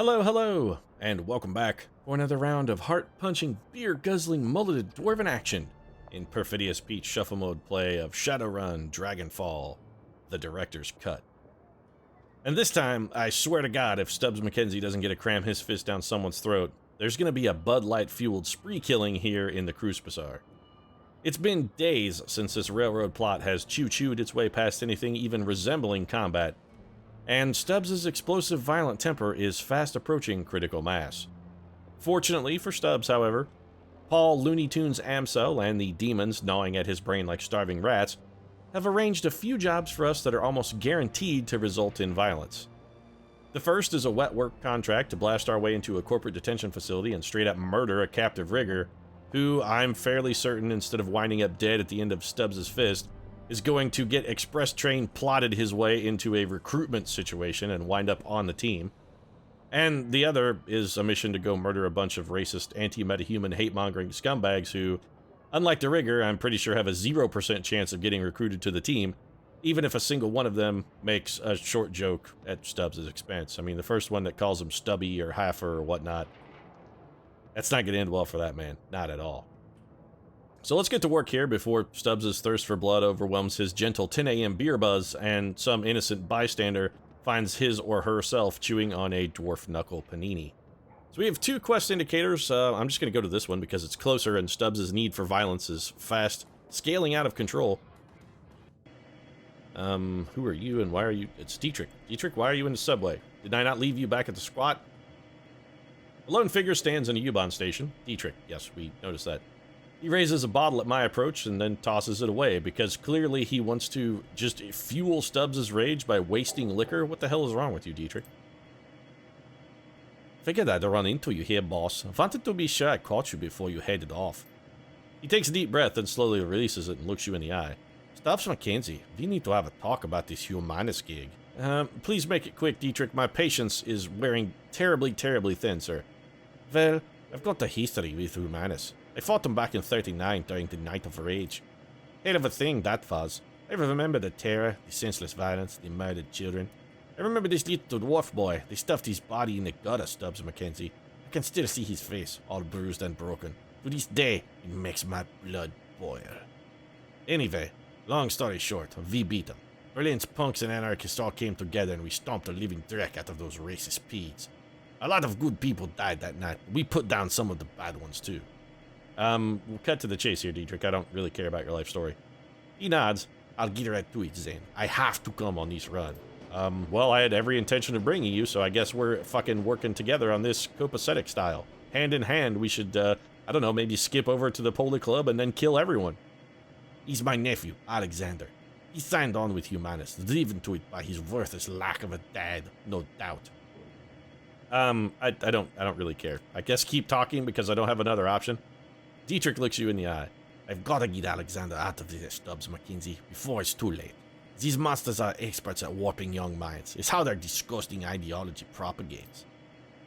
Hello, hello, and welcome back for another round of heart-punching, beer-guzzling, mulleted dwarven action in Perfidious Beach Shuffle Mode play of Shadowrun Dragonfall, the Director's Cut. And this time, I swear to God, if Stubbs McKenzie doesn't get to cram his fist down someone's throat, there's gonna be a Bud Light-fueled spree killing here in the Crucipassar. It's been days since this railroad plot has choo-chooed its way past anything even resembling combat, and Stubbs' explosive violent temper is fast approaching critical mass. Fortunately for Stubbs, however, Paul Looney Tunes Amsel and the demons gnawing at his brain like starving rats have arranged a few jobs for us that are almost guaranteed to result in violence. The first is a wet work contract to blast our way into a corporate detention facility and straight up murder a captive rigger, who I'm fairly certain, instead of winding up dead at the end of Stubbs' fist, is going to get express train plotted his way into a recruitment situation and wind up on the team. And the other is a mission to go murder a bunch of racist, anti-metahuman, hate-mongering scumbags who, unlike the rigger, I'm pretty sure have a 0% chance of getting recruited to the team, even if a single one of them makes a short joke at Stubbs' expense. I mean, the first one that calls him Stubby or Heifer or whatnot, that's not going to end well for that man. Not at all. So let's get to work here before Stubbs' thirst for blood overwhelms his gentle 10 a.m. beer buzz and some innocent bystander finds his or herself chewing on a dwarf knuckle panini. So we have two quest indicators. I'm just going to go to this one because it's closer and Stubbs' need for violence is fast scaling out of control. Who are you and why are you? It's Dietrich. Dietrich, why are you in the subway? Did I not leave you back at the squat? A lone figure stands in a U-Bahn station. Dietrich, yes, we noticed that. He raises a bottle at my approach and then tosses it away because clearly he wants to just fuel Stubbs' rage by wasting liquor. What the hell is wrong with you, Dietrich? Figured I'd run into you here, boss. I wanted to be sure I caught you before you headed off. He takes a deep breath and slowly releases it and looks you in the eye. Stubbs McKenzie, we need to have a talk about this Humanus gig. Please make it quick, Dietrich. My patience is wearing terribly, terribly thin, sir. Well, I've got a history with Humanus. I fought them back in 39 during the Night of Rage. Hell of a thing that was. I remember the terror, the senseless violence, the murdered children. I remember this little dwarf boy. They stuffed his body in the gutter, Stubbs McKenzie. I can still see his face, all bruised and broken. To this day, it makes my blood boil. Anyway, long story short, we beat them. Berlin's punks and anarchists all came together and we stomped the living dreck out of those racist pedes. A lot of good people died that night. We put down some of the bad ones too. We'll cut to the chase here, Dietrich. I don't really care about your life story. He nods. I'll get right to it, Zane. I have to come on this run. Well, I had every intention of bringing you, so I guess we're fucking working together on this copacetic style. Hand in hand, we should, I don't know, maybe skip over to the Poli Club and then kill everyone. He's my nephew, Alexander. He signed on with Humanus, driven to it by his worthless lack of a dad, no doubt. I don't really care. I guess keep talking because I don't have another option. Dietrich looks you in the eye. I've got to get Alexander out of this, Stubbs McKenzie, before it's too late. These monsters are experts at warping young minds. It's how their disgusting ideology propagates.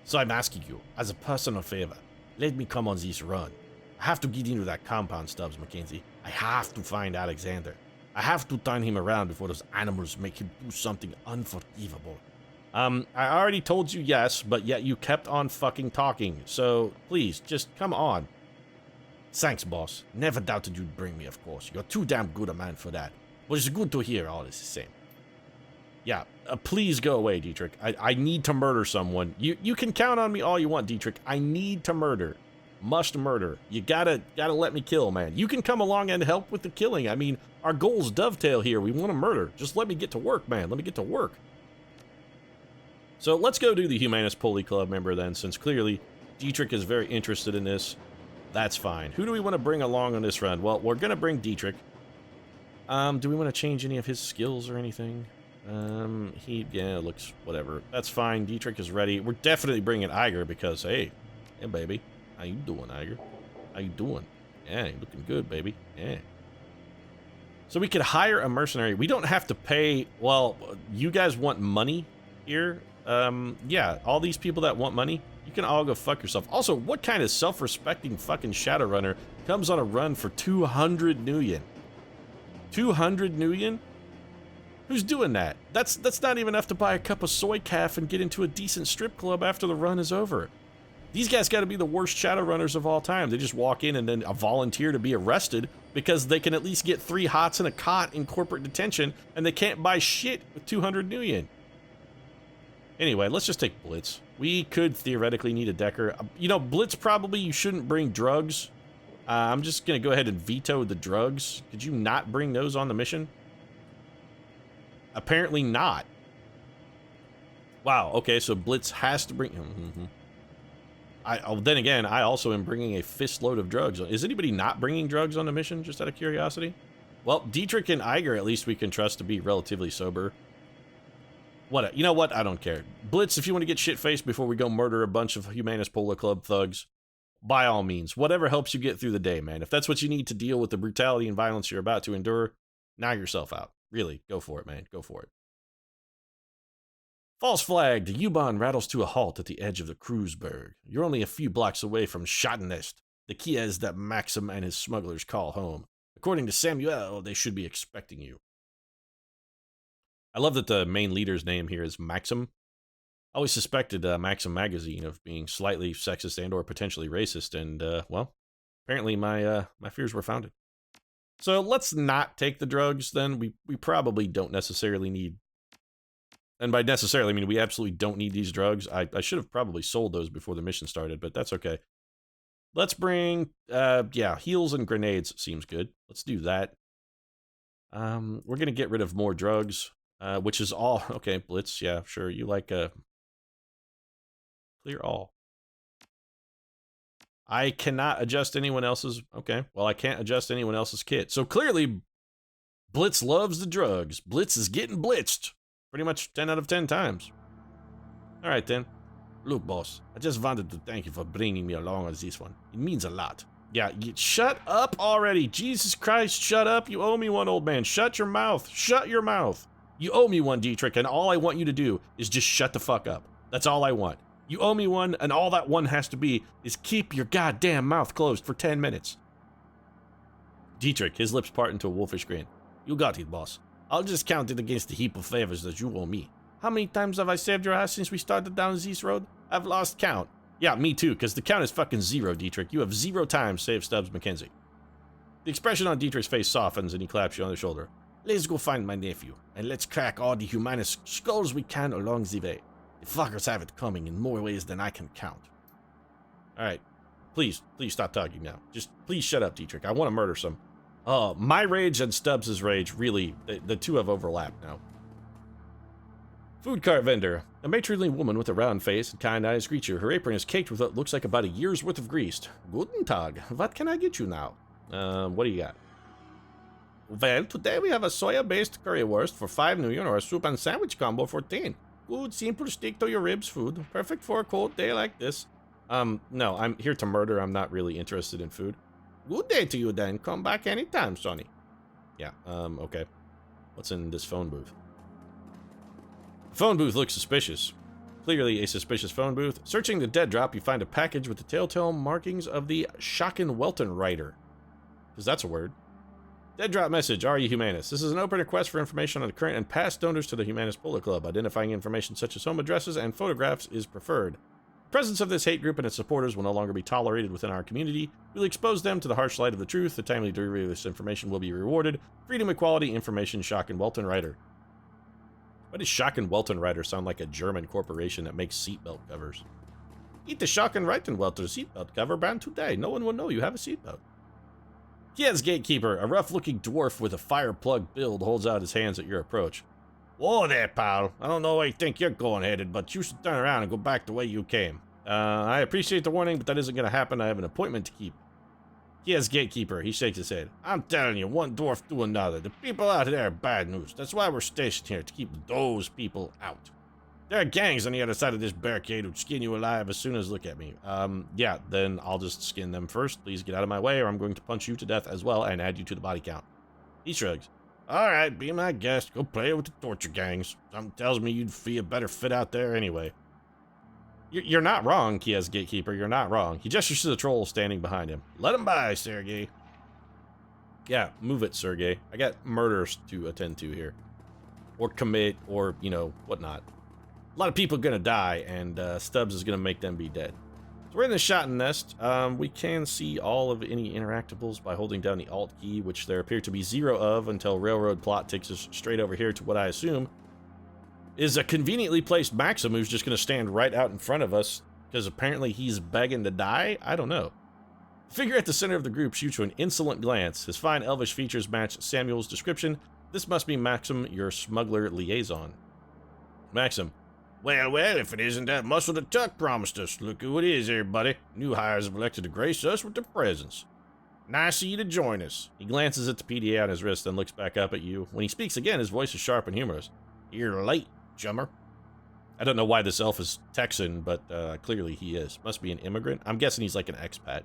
So I'm asking you, as a personal favor, let me come on this run. I have to get into that compound, Stubbs McKenzie. I have to find Alexander. I have to turn him around before those animals make him do something unforgivable. I already told you yes, but yet you kept on fucking talking. So please, just come on. Thanks, boss. Never doubted you'd bring me, of course. You're too damn good a man for that. But it's good to hear all is the same. Yeah, please go away, Dietrich. I need to murder someone. You can count on me all you want, Dietrich. I need to murder. Must murder. You gotta let me kill, man. You can come along and help with the killing. I mean, our goals dovetail here. We want to murder. Just let me get to work, man. Let me get to work. So let's go do the Humanus Poli Club member then, since clearly Dietrich is very interested in this. That's fine. Who do we want to bring along on this run? Well, we're going to bring Dietrich. Do we want to change any of his skills or anything? Yeah, looks whatever. That's fine. Dietrich is ready. We're definitely bringing Iger because, hey, baby. How you doing, Iger? How you doing? Yeah, you're looking good, baby. Yeah. So we could hire a mercenary. We don't have to pay, well, you guys want money here? Yeah, all these people that want money, you can all go fuck yourself. Also, what kind of self-respecting fucking Shadowrunner comes on a run for 200 million? 200 million? Who's doing that? That's not even enough to buy a cup of soy calf and get into a decent strip club after the run is over. These guys got to be the worst Shadowrunners of all time. They just walk in and then volunteer to be arrested because they can at least get 3 hots and a cot in corporate detention, and they can't buy shit with 200 million. Anyway, let's just take Blitz. We could theoretically need a Decker. You know, Blitz probably you shouldn't bring drugs. I'm just going to go ahead and veto the drugs. Could you not bring those on the mission? Apparently not. Wow, okay, so Blitz has to bring... then again, I also am bringing a fistload of drugs. Is anybody not bringing drugs on the mission, just out of curiosity? Well, Dietrich and Iger, at least we can trust to be relatively sober. What? You know what? I don't care. Blitz, if you want to get shit-faced before we go murder a bunch of Humanist Polo Club thugs, by all means, whatever helps you get through the day, man. If that's what you need to deal with the brutality and violence you're about to endure, knock yourself out. Really, go for it, man. Go for it. False flag. The U-Bahn rattles to a halt at the edge of the Kreuzberg. You're only a few blocks away from Schadenest, the Kies that Maxim and his smugglers call home. According to Samuel, they should be expecting you. I love that the main leader's name here is Maxim. I always suspected Maxim magazine of being slightly sexist and or potentially racist, and, well, apparently my fears were founded. So let's not take the drugs, then. We probably don't necessarily need... And by necessarily, I mean we absolutely don't need these drugs. I should have probably sold those before the mission started, but that's okay. Let's bring, yeah, heals and grenades seems good. Let's do that. We're going to get rid of more drugs, which is all... Okay, Blitz, yeah, sure. You like, clear all. I cannot adjust anyone else's... Okay, well, I can't adjust anyone else's kit. So clearly, Blitz loves the drugs. Blitz is getting blitzed. Pretty much 10 out of 10 times. All right, then. Look, boss, I just wanted to thank you for bringing me along on this one. It means a lot. Yeah, shut up already. Jesus Christ, shut up. You owe me one, old man. Shut your mouth. Shut your mouth. You owe me one, Dietrich, and all I want you to do is just shut the fuck up. That's all I want. You owe me one, and all that one has to be is keep your goddamn mouth closed for 10 minutes. Dietrich, his lips part into a wolfish grin. You got it, boss. I'll just count it against the heap of favors that you owe me. How many times have I saved your ass since we started down this road? I've lost count. Yeah, me too, because the count is fucking 0, Dietrich. You have 0 times saved Stubbs McKenzie. The expression on Dietrich's face softens and he claps you on the shoulder. Let's go find my nephew, and let's crack all the humanist skulls we can along the way. The fuckers have it coming in more ways than I can count. Alright. Please stop talking now. Just please shut up, Dietrich. I want to murder some. My rage and Stubbs' rage, really, the two have overlapped now. Food cart vendor. A matronly woman with a round face and kind eyes greets you. Her apron is caked with what looks like about a year's worth of grease. Guten Tag. What can I get you now? What do you got? Well, today we have a soya-based currywurst for 5 million or a soup and sandwich combo for 10. Good, simple, stick to your ribs food. Perfect for a cold day like this. No, I'm here to murder. I'm not really interested in food. Good day to you then. Come back anytime, Sonny. Yeah, okay. What's in this phone booth? The phone booth looks suspicious. Clearly a suspicious phone booth. Searching the dead drop, you find a package with the telltale markings of the Schockenweltenreiter. Because that's a word. Dead drop message, are you Humanist? This is an open request for information on the current and past donors to the Humanist Polo Club. Identifying information such as home addresses and photographs is preferred. The presence of this hate group and its supporters will no longer be tolerated within our community. We'll expose them to the harsh light of the truth. The timely delivery of this information will be rewarded. Freedom, equality, information, Schockenweltenreiter. Why does Schockenweltenreiter sound like a German corporation that makes seatbelt covers? Eat the Schockenweltenreiter seatbelt cover brand today. No one will know you have a seatbelt. Kia's gatekeeper, a rough-looking dwarf with a fire plug build, holds out his hands at your approach. Whoa there, pal. I don't know where you think you're going headed, but you should turn around and go back the way you came. I appreciate the warning, but that isn't going to happen. I have an appointment to keep. Kia's gatekeeper, he shakes his head. I'm telling you, one dwarf to another. The people out there are bad news. That's why we're stationed here, to keep those people out. There are gangs on the other side of this barricade who'd skin you alive as soon as look at me. Yeah, then I'll just skin them first. Please get out of my way or I'm going to punch you to death as well and add you to the body count. He shrugs. Alright, be my guest. Go play with the torture gangs. Something tells me you'd be a better fit out there anyway. You're not wrong, Kia's gatekeeper. You're not wrong. He gestures to the troll standing behind him. Let him by, Sergey. Yeah, move it, Sergey. I got murders to attend to here. or commit or, you know, whatnot. A lot of people are going to die, and Stubbs is going to make them be dead. So we're in the shot and nest. We can see all of any interactables by holding down the Alt key, which there appear to be 0 of until Railroad Plot takes us straight over here to what I assume is a conveniently placed Maxim who's just going to stand right out in front of us because apparently he's begging to die? I don't know. The figure at the center of the group shoots you an insolent glance. His fine elvish features match Samuel's description. This must be Maxim, your smuggler liaison. Maxim. Well, if it isn't that muscle that Tuck promised us. Look who it is, everybody. New hires have elected to grace us with their presence. Nice of you to join us. He glances at the PDA on his wrist, then looks back up at you. When he speaks again, his voice is sharp and humorous. You're late, chummer. I don't know why this elf is Texan, but clearly he is. Must be an immigrant. I'm guessing he's like an expat.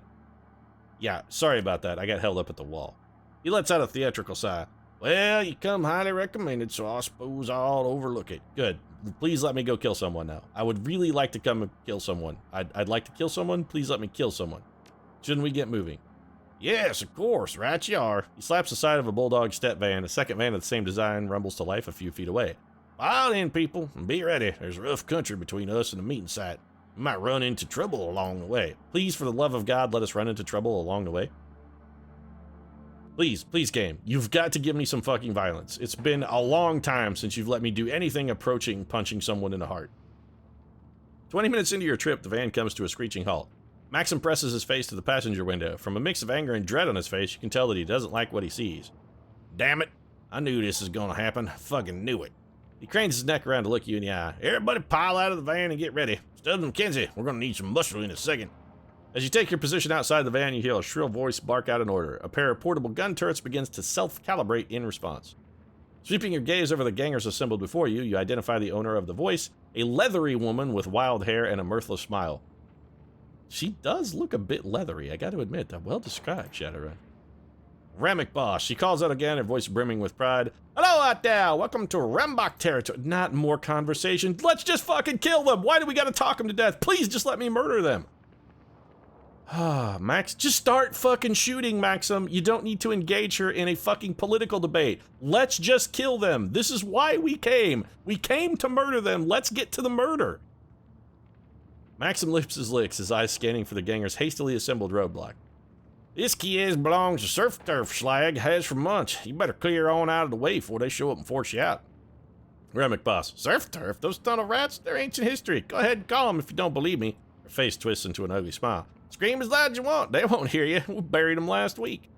Yeah, sorry about that. I got held up at the wall. He lets out a theatrical sigh. Well, you come highly recommended, so I suppose I'll overlook it. Good. Please let me go kill someone now. I would really like to come and kill someone. I'd like to kill someone. Please let me kill someone. Shouldn't we get moving? Yes, of course. Right you are. He slaps the side of a bulldog step van. A second van of the same design rumbles to life a few feet away. File in, people, and be ready. There's rough country between us and the meeting site. We might run into trouble along the way. Please, for the love of God, let us run into trouble along the way. Please, game, you've got to give me some fucking violence. It's been a long time since you've let me do anything approaching punching someone in the heart. 20 minutes into your trip, the van comes to a screeching halt. Maxim presses his face to the passenger window. From a mix of anger and dread on his face, you can tell that he doesn't like what he sees. Damn it. I knew this was gonna happen. Fucking knew it. He cranes his neck around to look you in the eye. Everybody pile out of the van and get ready. Stubbs McKenzie, we're gonna need some muscle in a second. As you take your position outside the van, you hear a shrill voice bark out an order. A pair of portable gun turrets begins to self-calibrate in response. Sweeping your gaze over the gangers assembled before you, you identify the owner of the voice, a leathery woman with wild hair and a mirthless smile. She does look a bit leathery, I gotta admit. Well described, Shadowrun. Remick boss, she calls out again, her voice brimming with pride. Hello out there, welcome to Rambach territory. Not more conversation, let's just fucking kill them. Why do we gotta talk them to death? Please just let me murder them. Max, just start fucking shooting, Maxim. You don't need to engage her in a fucking political debate. Let's just kill them. This is why we came. We came to murder them. Let's get to the murder. Maxim lips his licks, his eyes scanning for the ganger's hastily assembled roadblock. This kid belongs to Surf Turf Slag, has for months. You better clear on out of the way before they show up and force you out. Remick boss, Surf Turf? Those tunnel rats? They're ancient history. Go ahead and call them if you don't believe me. Her face twists into an ugly smile. Scream as loud as you want. They won't hear you. We buried them last week.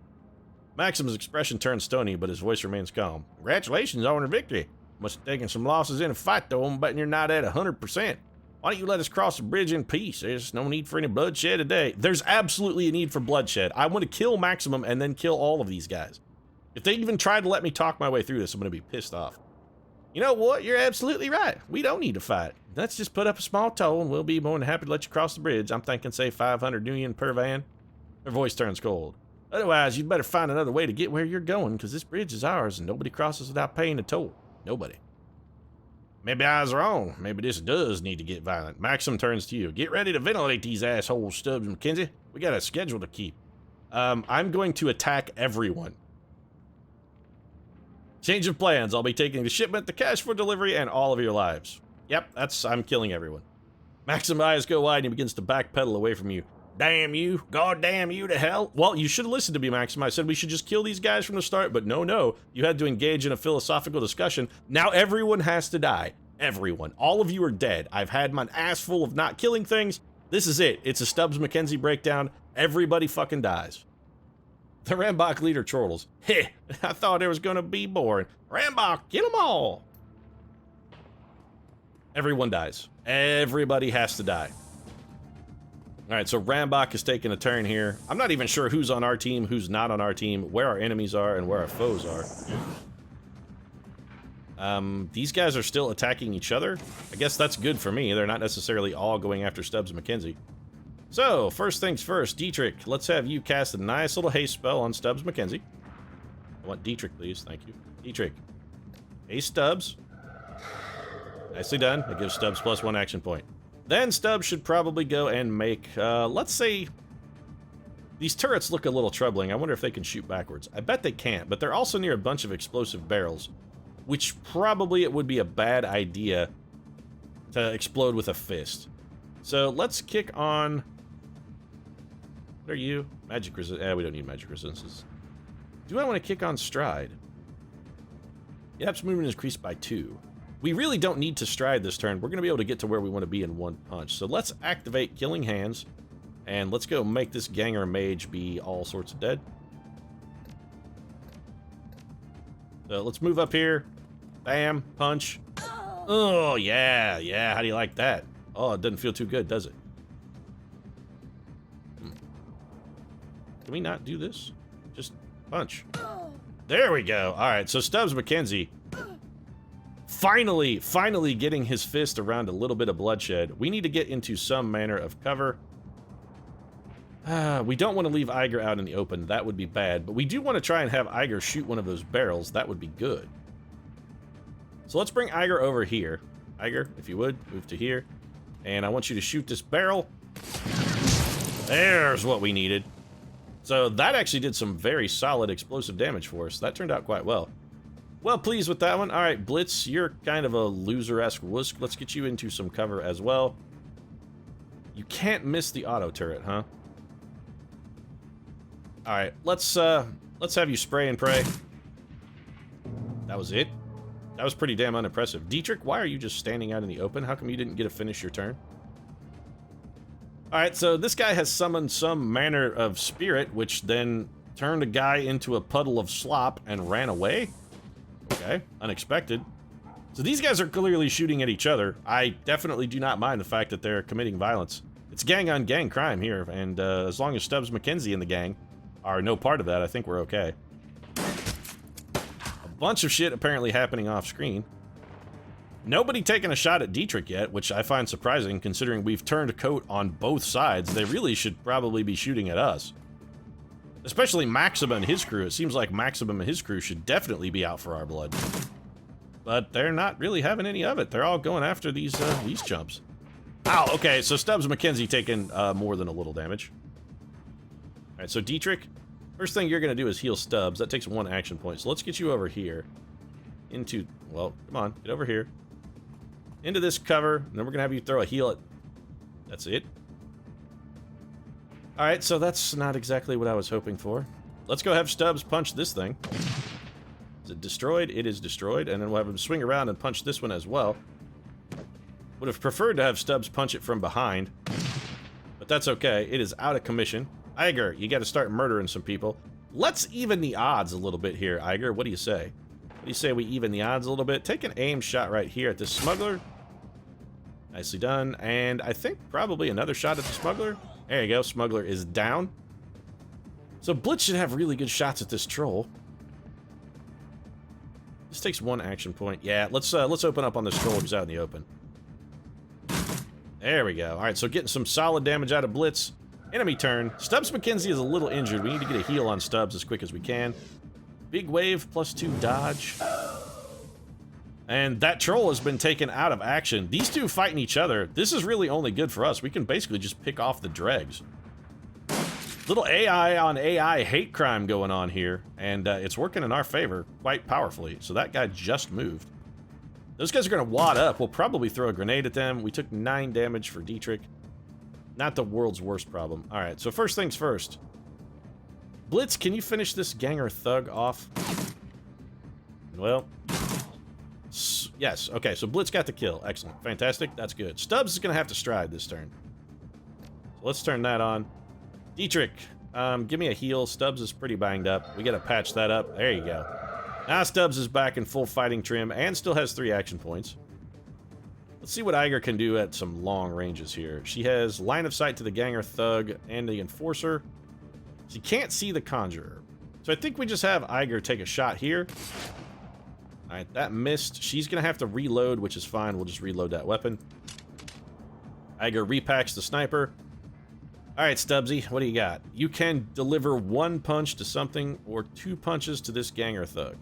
Maxim's expression turns stony, but his voice remains calm. Congratulations on your victory. Must have taken some losses in a fight, though. I'm betting you're not at 100%. Why don't you let us cross the bridge in peace? There's no need for any bloodshed today. There's absolutely a need for bloodshed. I want to kill Maximum and then kill all of these guys. If they even try to let me talk my way through this, I'm going to be pissed off. You know what? You're absolutely right. We don't need to fight. Let's just put up a small toll and we'll be more than happy to let you cross the bridge. I'm thinking, say, 500 Union per van. Her voice turns cold. Otherwise, you'd better find another way to get where you're going, because this bridge is ours and nobody crosses without paying a toll. Nobody. Maybe I was wrong. Maybe this does need to get violent. Maxim turns to you. Get ready to ventilate these assholes, Stubbs McKenzie. We got a schedule to keep. I'm going to attack everyone. Change of plans. I'll be taking the shipment, the cash for delivery, and all of your lives. Yep, I'm killing everyone. Maxim's eyes go wide and he begins to backpedal away from you. Damn you. God damn you to hell. Well, you should have listened to me, Maxim. I said we should just kill these guys from the start, but no. You had to engage in a philosophical discussion. Now everyone has to die. Everyone. All of you are dead. I've had my ass full of not killing things. This is it. It's a Stubbs McKenzie breakdown. Everybody fucking dies. The Rambach leader chortles. Heh, I thought it was gonna be boring. Rambach, get them all! Everyone dies. Everybody has to die. Alright, so Rambach is taking a turn here. I'm not even sure who's on our team, who's not on our team, where our enemies are, and where our foes are. These guys are still attacking each other. I guess that's good for me. They're not necessarily all going after Stubbs McKenzie. So, first things first, Dietrich, let's have you cast a nice little haste spell on Stubbs McKenzie. I want Dietrich, please. Thank you. Dietrich. Hey, Stubbs. Nicely done. That gives Stubbs +1 action point. Then Stubbs should probably go and make, let's say, these turrets look a little troubling. I wonder if they can shoot backwards. I bet they can't, but they're also near a bunch of explosive barrels. which probably it would be a bad idea to explode with a fist. So let's kick on... What are you? Magic resistance. We don't need magic resistances. Do I want to kick on stride? Yap's movement is increased by 2. We really don't need to stride this turn. We're going to be able to get to where we want to be in one punch. So let's activate Killing Hands. And let's go make this Ganger Mage be all sorts of dead. So let's move up here. Bam. Punch. Oh, yeah. Yeah. How do you like that? Oh, it doesn't feel too good, does it? Can we not do this? Just punch. There we go. All right. So Stubbs McKenzie finally getting his fist around a little bit of bloodshed. We need to get into some manner of cover. We don't want to leave Iger out in the open. That would be bad. But we do want to try and have Iger shoot one of those barrels. That would be good. So let's bring Iger over here. Iger, if you would, move to here. And I want you to shoot this barrel. There's what we needed. So that actually did some very solid explosive damage for us. That turned out quite well. Well pleased with that one. All right, Blitz, you're kind of a loser-esque wusk. Let's get you into some cover as well. You can't miss the auto turret, huh? All right, let's have you spray and pray. That was it. That was pretty damn unimpressive. Dietrich, why are you just standing out in the open? How come you didn't get to finish your turn? All right, so this guy has summoned some manner of spirit, which then turned a guy into a puddle of slop and ran away. Okay, unexpected. So these guys are clearly shooting at each other. I definitely do not mind the fact that they're committing violence. It's gang-on-gang crime here, and as long as Stubbs McKenzie and the gang are no part of that, I think we're okay. A bunch of shit apparently happening off-screen. Nobody taking a shot at Dietrich yet, which I find surprising considering we've turned coat on both sides. They really should probably be shooting at us. Especially Maxima and his crew. It seems like Maxima and his crew should definitely be out for our blood. But they're not really having any of it. They're all going after these chumps. Ow, okay, so Stubbs McKenzie taking more than a little damage. Alright, so Dietrich, first thing you're going to do is heal Stubbs. That takes 1 action point. So let's get you over here. Into, well, come on, get over here. Into this cover, and then we're going to have you throw a heal at... That's it. Alright, so that's not exactly what I was hoping for. Let's go have Stubbs punch this thing. Is it destroyed? It is destroyed, and then we'll have him swing around and punch this one as well. Would have preferred to have Stubbs punch it from behind, but that's okay. It is out of commission. Iger, you got to start murdering some people. Let's even the odds a little bit here, Iger. What do you say? What do you say we even the odds a little bit? Take an aim shot right here at this smuggler. Nicely done. And I think probably another shot at the smuggler. There you go. Smuggler is down. So Blitz should have really good shots at this troll. This takes 1 action point. Yeah, let's open up on this troll who's out in the open. There we go. All right, so getting some solid damage out of Blitz. Enemy turn. Stubbs McKenzie is a little injured. We need to get a heal on Stubbs as quick as we can. Big wave, +2 dodge. And that troll has been taken out of action. These two fighting each other. This is really only good for us. We can basically just pick off the dregs. Little AI on AI hate crime going on here. And it's working in our favor quite powerfully. So that guy just moved. Those guys are going to wad up. We'll probably throw a grenade at them. We took 9 damage for Dietrich. Not the world's worst problem. All right, so first things first. Blitz, can you finish this ganger thug off? Well, yes. Okay, so Blitz got the kill. Excellent. Fantastic. That's good. Stubbs is going to have to stride this turn. So let's turn that on. Dietrich, give me a heal. Stubbs is pretty banged up. We got to patch that up. There you go. Now Stubbs is back in full fighting trim and still has 3 action points. Let's see what Iger can do at some long ranges here. She has line of sight to the ganger thug and the enforcer. She can't see the conjurer. So I think we just have Iger take a shot here. Alright, that missed. She's going to have to reload, which is fine. We'll just reload that weapon. Iger repacks the sniper. Alright, Stubbsy, what do you got? You can deliver 1 punch to something or 2 punches to this ganger thug.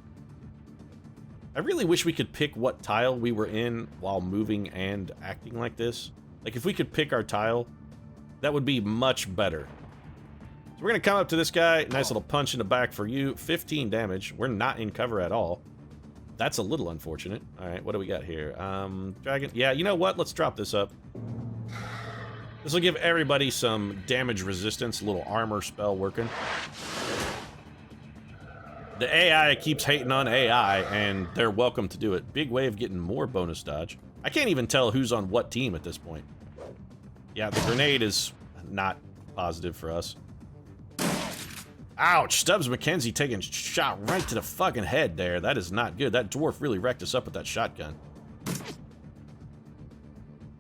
I really wish we could pick what tile we were in while moving and acting like this. Like, if we could pick our tile, that would be much better. So we're going to come up to this guy. Nice little punch in the back for you. 15 damage. We're not in cover at all. That's a little unfortunate. All right, what do we got here? Dragon. Yeah, you know what? Let's drop this up. This will give everybody some damage resistance, a little armor spell working. The AI keeps hating on AI, and they're welcome to do it. Big way of getting more bonus dodge. I can't even tell who's on what team at this point. Yeah, the grenade is not positive for us. Ouch! Stubbs McKenzie taking shot right to the fucking head there. That is not good. That dwarf really wrecked us up with that shotgun.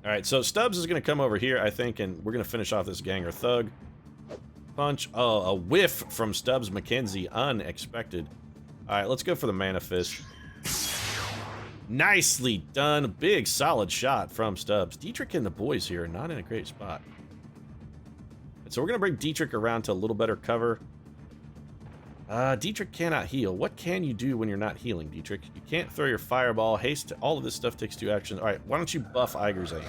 Alright, so Stubbs is going to come over here, I think, and we're going to finish off this ganger thug. Punch. Oh, a whiff from Stubbs McKenzie. Unexpected. Alright, let's go for the Mana Fist. Nicely done. Big, solid shot from Stubbs. Dietrich and the boys here are not in a great spot. And so we're going to bring Dietrich around to a little better cover. Dietrich cannot heal. What can you do when you're not healing, Dietrich? You can't throw your fireball. Haste. All of this stuff takes 2 actions. All right, why don't you buff Iger's aim?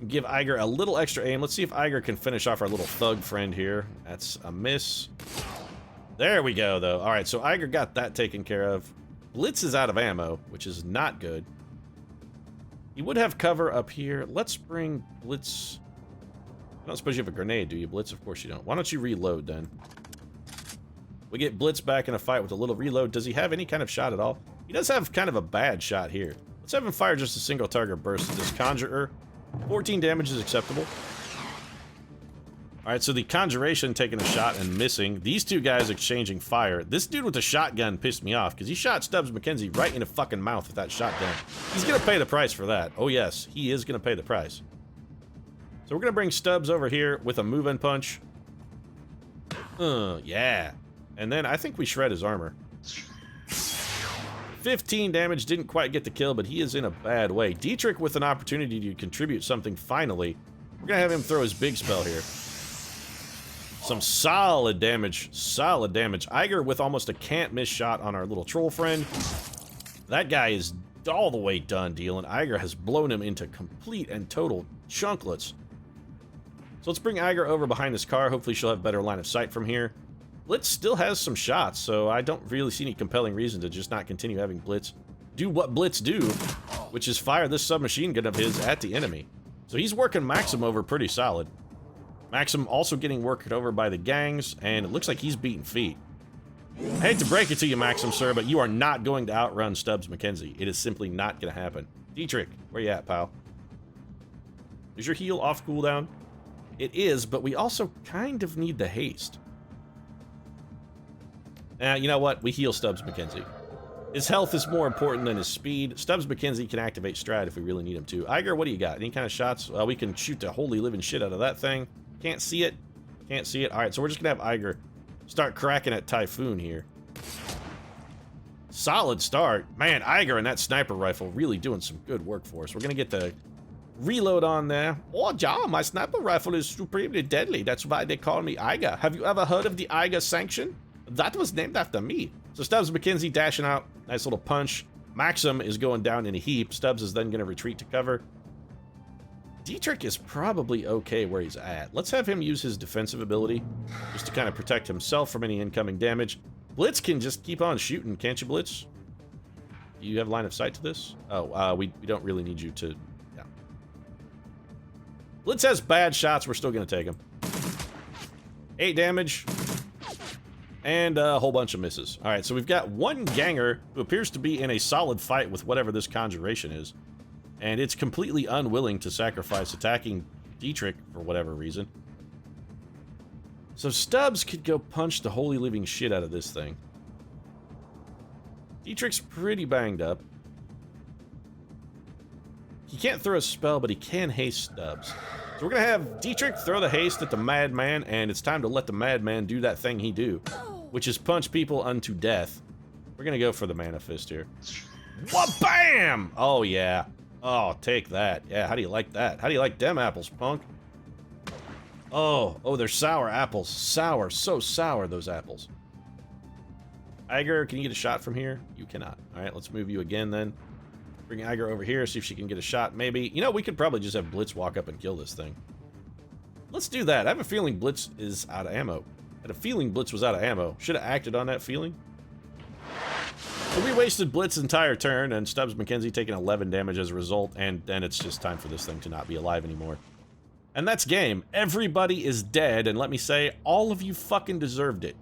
Give Iger a little extra aim. Let's see if Iger can finish off our little thug friend here. That's a miss. There we go, though. All right, so Iger got that taken care of. Blitz is out of ammo, which is not good. He would have cover up here. Let's bring Blitz. I don't suppose you have a grenade, do you, Blitz? Of course you don't. Why don't you reload, then? We get Blitz back in a fight with a little reload. Does he have any kind of shot at all? He does have kind of a bad shot here. Let's have him fire just a single target burst at this Conjurer. 14 damage is acceptable. Alright, so the Conjuration taking a shot and missing. These two guys exchanging fire. This dude with the shotgun pissed me off because he shot Stubbs McKenzie right in the fucking mouth with that shotgun. He's going to pay the price for that. Oh yes, he is going to pay the price. So we're going to bring Stubbs over here with a move-in punch. Yeah. And then I think we shred his armor. 15 damage, didn't quite get the kill, but he is in a bad way. Dietrich with an opportunity to contribute something finally. We're going to have him throw his big spell here. Some solid damage, solid damage. Iger with almost a can't miss shot on our little troll friend. That guy is all the way done dealing. Iger has blown him into complete and total chunklets. So let's bring Iger over behind this car. Hopefully she'll have better line of sight from here. Blitz still has some shots, so I don't really see any compelling reason to just not continue having Blitz do what Blitz do, which is fire this submachine gun of his at the enemy. So he's working Maxim over pretty solid. Maxim also getting worked over by the gangs, and it looks like he's beating feet. I hate to break it to you, Maxim, sir, but you are not going to outrun Stubbs McKenzie. It is simply not going to happen. Dietrich, where you at, pal? Is your heal off cooldown? It is, but we also kind of need the haste. You know what? We heal Stubbs McKenzie. His health is more important than his speed. Stubbs McKenzie can activate Stride if we really need him to. Iger, what do you got? Any kind of shots? We can shoot the holy living shit out of that thing. Can't see it. Can't see it. All right, so we're just going to have Iger start cracking at Typhoon here. Solid start. Man, Iger and that sniper rifle really doing some good work for us. We're going to get the reload on there. Oh, yeah, my sniper rifle is supremely deadly. That's why they call me Iger. Have you ever heard of the Iger sanction? That was named after me. So Stubbs McKenzie dashing out. Nice little punch. Maxim is going down in a heap. Stubbs is then going to retreat to cover. Dietrich is probably okay where he's at. Let's have him use his defensive ability just to kind of protect himself from any incoming damage. Blitz can just keep on shooting, can't you, Blitz? Do you have line of sight to this? Oh, we don't really need you to... Yeah. Blitz has bad shots. We're still going to take him. 8 damage. And a whole bunch of misses. All right, so we've got one ganger who appears to be in a solid fight with whatever this conjuration is. And it's completely unwilling to sacrifice attacking Dietrich for whatever reason. So Stubbs could go punch the holy living shit out of this thing. Dietrich's pretty banged up. He can't throw a spell, but he can haste Stubbs. So we're going to have Dietrich throw the haste at the madman, and it's time to let the madman do that thing he do, which is punch people unto death. We're going to go for the Mana Fist here. Wha-bam! Oh, yeah. Oh, take that. Yeah, how do you like that? How do you like them apples, punk? Oh, they're sour apples. Sour, so sour, those apples. Iger, can you get a shot from here? You cannot. All right, let's move you again then. Bring Iger over here, see if she can get a shot, maybe. You know, we could probably just have Blitz walk up and kill this thing. Let's do that. I have a feeling Blitz is out of ammo. I had a feeling Blitz was out of ammo. Should have acted on that feeling. So we wasted Blitz's entire turn, and Stubbs McKenzie taking 11 damage as a result, and then it's just time for this thing to not be alive anymore. And that's game. Everybody is dead, and let me say, all of you fucking deserved it.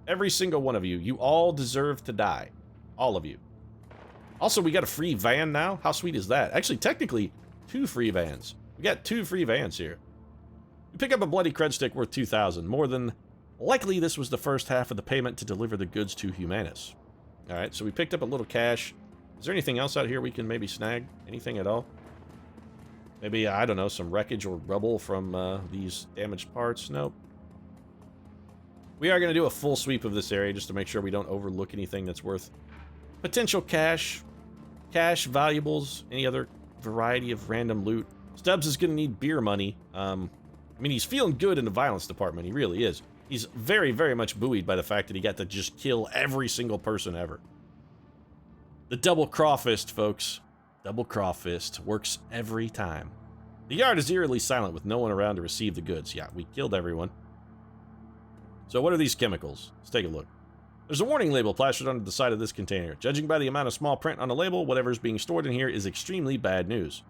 Every single one of you. You all deserve to die. All of you. Also, we got a free van now. How sweet is that? Actually, technically, 2 free vans. We got 2 free vans here. We pick up a bloody cred stick worth 2,000. More than likely, this was the first half of the payment to deliver the goods to Humanus. Alright, so we picked up a little cash. Is there anything else out here we can maybe snag? Anything at all? Maybe, I don't know, some wreckage or rubble from these damaged parts? Nope. We are going to do a full sweep of this area just to make sure we don't overlook anything that's worth potential cash, valuables, any other variety of random loot. Stubbs is going to need beer money. I mean, he's feeling good in the violence department. He really is. He's very, very much buoyed by the fact that he got to just kill every single person ever. The double crawfist, folks. Double crawfist works every time. The yard is eerily silent with no one around to receive the goods. Yeah, we killed everyone. So what are these chemicals? Let's take a look. There's a warning label plastered under the side of this container. Judging by the amount of small print on the label, whatever's being stored in here is extremely bad news.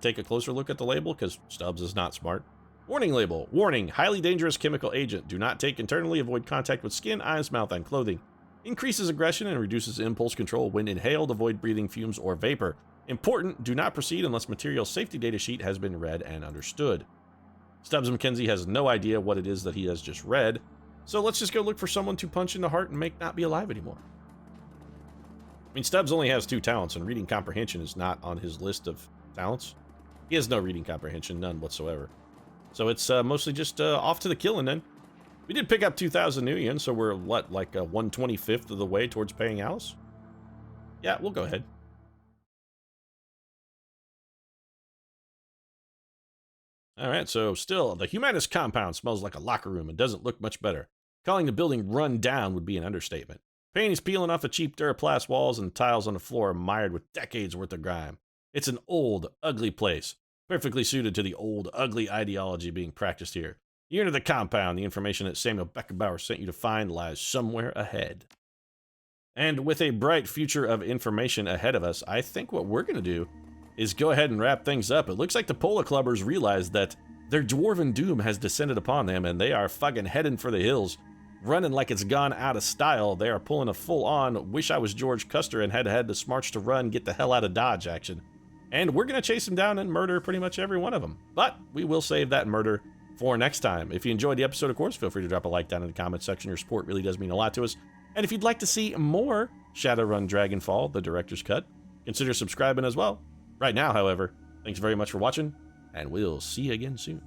Take a closer look at the label, because Stubbs is not smart. Warning label. Warning. Highly dangerous chemical agent. Do not take internally. Avoid contact with skin, eyes, mouth, and clothing. Increases aggression and reduces impulse control when inhaled. Avoid breathing fumes or vapor. Important. Do not proceed unless material safety data sheet has been read and understood. Stubbs McKenzie has no idea what it is that he has just read, so let's just go look for someone to punch in the heart and make not be alive anymore. I mean, Stubbs only has 2 talents, and reading comprehension is not on his list of talents. He has no reading comprehension, none whatsoever. So it's mostly just off to the killing then. We did pick up 2,000 new yen, so we're, what, like 1/25th of the way towards paying Alice? Yeah, we'll go ahead. Alright, so still, the Humanus compound smells like a locker room and doesn't look much better. Calling the building run down would be an understatement. Paint is peeling off the cheap Duraplast walls, and tiles on the floor are mired with decades worth of grime. It's an old, ugly place, perfectly suited to the old, ugly ideology being practiced here. You enter the compound, the information that Samuel Beckerbauer sent you to find lies somewhere ahead. And with a bright future of information ahead of us, I think what we're going to do is go ahead and wrap things up. It looks like the Polar Clubbers realize that their dwarven doom has descended upon them, and they are fucking heading for the hills, running like it's gone out of style. They are pulling a full-on wish I was George Custer and had the smarts to run, get the hell out of Dodge action. And we're going to chase them down and murder pretty much every one of them. But we will save that murder for next time. If you enjoyed the episode, of course, feel free to drop a like down in the comments section. Your support really does mean a lot to us. And if you'd like to see more Shadowrun Dragonfall, the director's cut, consider subscribing as well. Right now, however, thanks very much for watching, and we'll see you again soon.